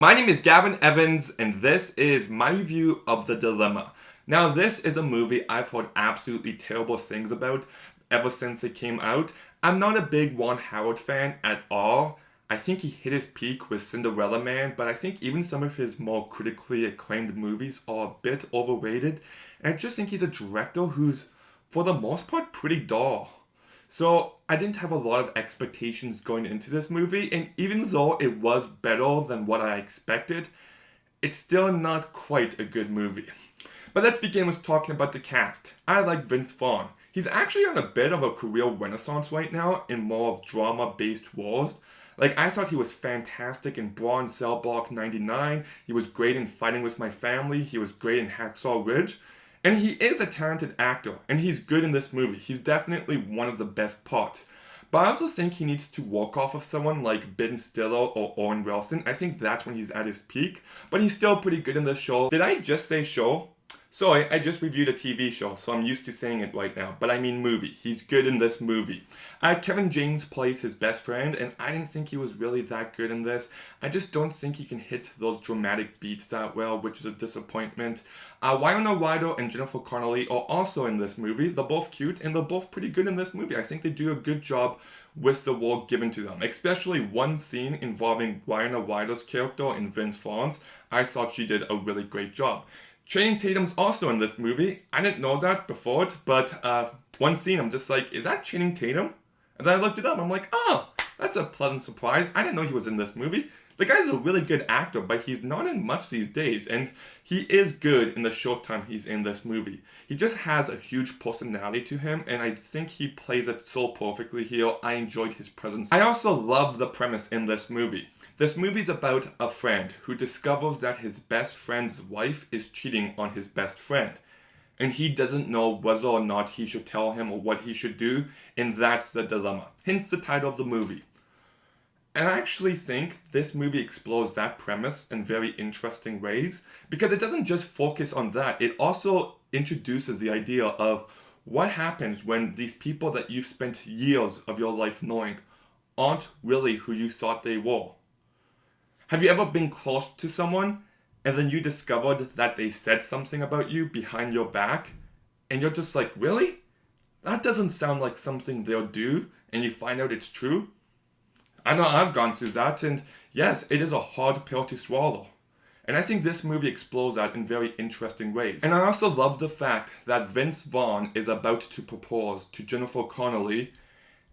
My name is Gavin Evans, and this is my review of The Dilemma. Now, this is a movie I've heard absolutely terrible things about ever since it came out. I'm not a big Ron Howard fan at all. I think he hit his peak with Cinderella Man, but I think even some of his more critically acclaimed movies are a bit overrated. And I just think he's a director who's, for the most part, pretty dull. So I didn't have a lot of expectations going into this movie, and even though it was better than what I expected, it's still not quite a good movie. But let's begin with talking about the cast. I like Vince Vaughn. He's actually on a bit of a career renaissance right now in more of drama-based roles. Like, I thought he was fantastic in Braun Cell Block 99. He was great in Fighting With My Family. He was great in Hacksaw Ridge. And he is a talented actor, and he's good in this movie. He's definitely one of the best parts. But I also think he needs to work off of someone like Ben Stiller or Owen Wilson. I think that's when he's at his peak. But he's still pretty good in this show. Did I just say show? Sorry, I just reviewed a TV show, so I'm used to saying it right now. But I mean movie. He's good in this movie. Kevin James plays his best friend, and I didn't think he was really that good in this. I just don't think he can hit those dramatic beats that well, which is a disappointment. Winona Ryder and Jennifer Connelly are also in this movie. They're both cute, and they're both pretty good in this movie. I think they do a good job with the role given to them. Especially one scene involving Winona Ryder's character and Vince Vaughn's. I thought she did a really great job. Channing Tatum's also in this movie. I didn't know that before it, but one scene I'm just like, is that Channing Tatum? And then I looked it up. I'm like, oh, that's a pleasant surprise. I didn't know he was in this movie. The guy's a really good actor, but he's not in much these days, and he is good in the short time he's in this movie. He just has a huge personality to him, and I think he plays it so perfectly here. I enjoyed his presence. I also love the premise in this movie. This movie's about a friend who discovers that his best friend's wife is cheating on his best friend. And he doesn't know whether or not he should tell him or what he should do, and that's the dilemma. Hence the title of the movie. And I actually think this movie explores that premise in very interesting ways, because it doesn't just focus on that, it also introduces the idea of what happens when these people that you've spent years of your life knowing aren't really who you thought they were. Have you ever been close to someone and then you discovered that they said something about you behind your back and you're just like, really? That doesn't sound like something they'll do, and you find out it's true? I know I've gone through that, and yes, it is a hard pill to swallow. And I think this movie explores that in very interesting ways. And I also love the fact that Vince Vaughn is about to propose to Jennifer Connelly,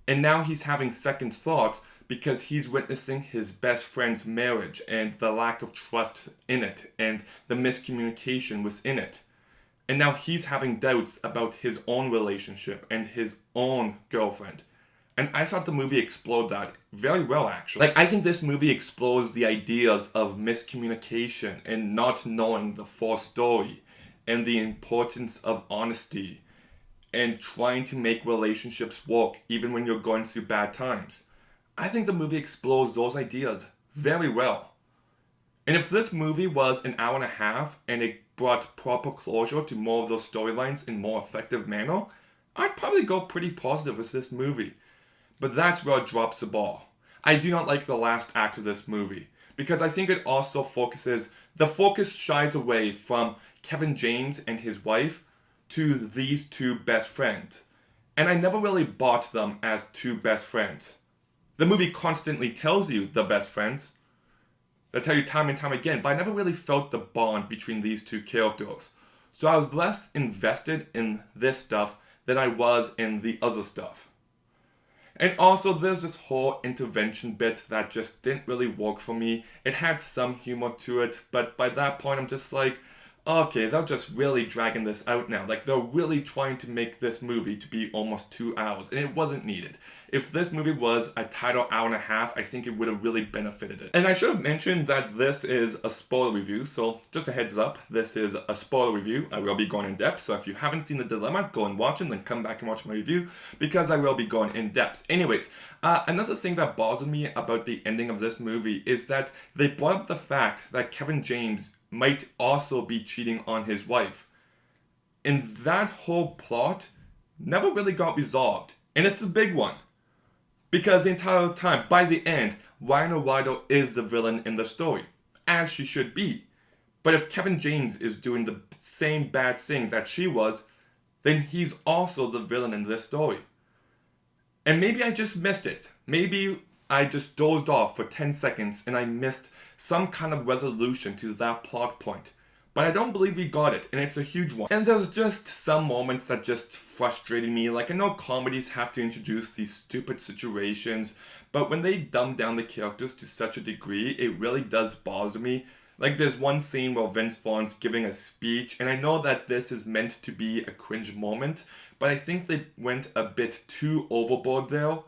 and now he's having second thoughts because he's witnessing his best friend's marriage and the lack of trust in it and the miscommunication within it. And now he's having doubts about his own relationship and his own girlfriend. And I thought the movie explored that very well, actually. Like, I think this movie explores the ideas of miscommunication and not knowing the full story and the importance of honesty and trying to make relationships work even when you're going through bad times. I think the movie explores those ideas very well. And if this movie was an hour and a half and it brought proper closure to more of those storylines in a more effective manner, I'd probably go pretty positive with this movie. But that's where it drops the ball. I do not like the last act of this movie, because I think it also the focus shies away from Kevin James and his wife to these two best friends. And I never really bought them as two best friends. The movie constantly tells you the best friends. They tell you time and time again, but I never really felt the bond between these two characters. So I was less invested in this stuff than I was in the other stuff. And also, there's this whole intervention bit that just didn't really work for me. It had some humor to it, but by that point I'm just like, okay, they're just really dragging this out now. Like, they're really trying to make this movie to be almost 2 hours, and it wasn't needed. If this movie was a tighter hour and a half, I think it would have really benefited it. And I should have mentioned that this is a spoiler review, so just a heads up, this is a spoiler review. I will be going in depth, so if you haven't seen The Dilemma, go and watch it, then come back and watch my review, because I will be going in depth. Anyways, another thing that bothered me about the ending of this movie is that they brought up the fact that Kevin James might also be cheating on his wife. And that whole plot never really got resolved. And it's a big one. Because the entire time, by the end, Winona Ryder is the villain in the story. as she should be. But if Kevin James is doing the same bad thing that she was, then he's also the villain in this story. And maybe I just missed it. Maybe I just dozed off for 10 seconds and I missed some kind of resolution to that plot point. But I don't believe we got it, and it's a huge one. And there's just some moments that just frustrated me. Like, I know comedies have to introduce these stupid situations, but when they dumb down the characters to such a degree, it really does bother me. Like, there's one scene where Vince Vaughn's giving a speech, and I know that this is meant to be a cringe moment, but I think they went a bit too overboard there.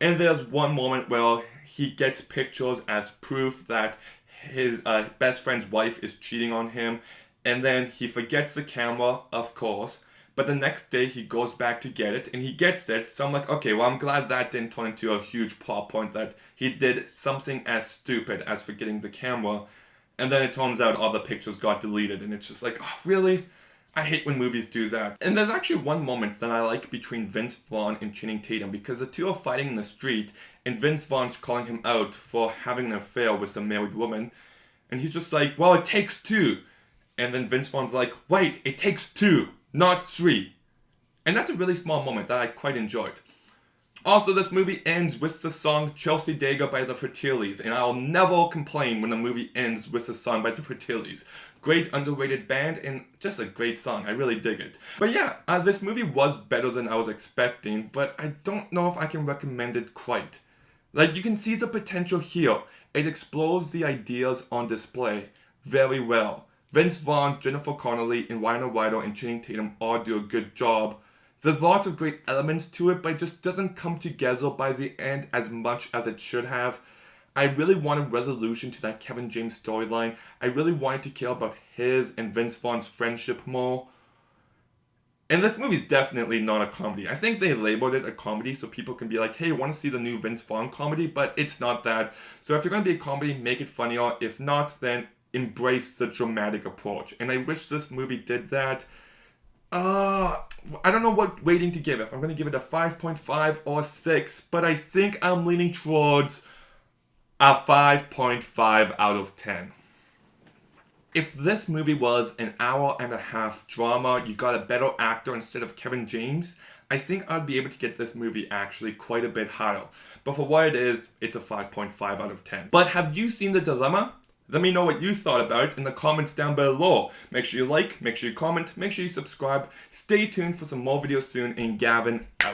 And there's one moment where he gets pictures as proof that his best friend's wife is cheating on him, and then he forgets the camera, of course, but the next day he goes back to get it, and he gets it, so I'm like, okay, well, I'm glad that didn't turn into a huge plot point that he did something as stupid as forgetting the camera, and then it turns out all the pictures got deleted, and it's just like, oh, really? I hate when movies do that. And there's actually one moment that I like between Vince Vaughn and Channing Tatum, because the two are fighting in the street, and Vince Vaughn's calling him out for having an affair with some married woman, and he's just like, well, it takes two. And then Vince Vaughn's like, wait, it takes two, not three. And that's a really small moment that I quite enjoyed. Also, this movie ends with the song Chelsea Dagger by the Fratellis, and I'll never complain when a movie ends with a song by the Fratellis. Great underrated band, and just a great song. I really dig it. But yeah, this movie was better than I was expecting, but I don't know if I can recommend it quite. Like, you can see the potential here. It explores the ideas on display very well. Vince Vaughn, Jennifer Connelly, and Winona Ryder and Channing Tatum all do a good job. There's lots of great elements to it, but it just doesn't come together by the end as much as it should have. I really wanted resolution to that Kevin James storyline. I really wanted to care about his and Vince Vaughn's friendship more. And this movie's definitely not a comedy. I think they labeled it a comedy so people can be like, hey, want to see the new Vince Vaughn comedy? But it's not that. So if you're going to be a comedy, make it funnier. If not, then embrace the dramatic approach. And I wish this movie did that. I don't know what rating to give it. If I'm going to give it a 5.5 or 6. But I think I'm leaning towards a 5.5 out of 10. If this movie was an hour and a half drama, you got a better actor instead of Kevin James, I think I'd be able to get this movie actually quite a bit higher. But for what it is, it's a 5.5 out of 10. But have you seen The Dilemma? Let me know what you thought about it in the comments down below. Make sure you like, make sure you comment, make sure you subscribe. Stay tuned for some more videos soon, and Gavin out.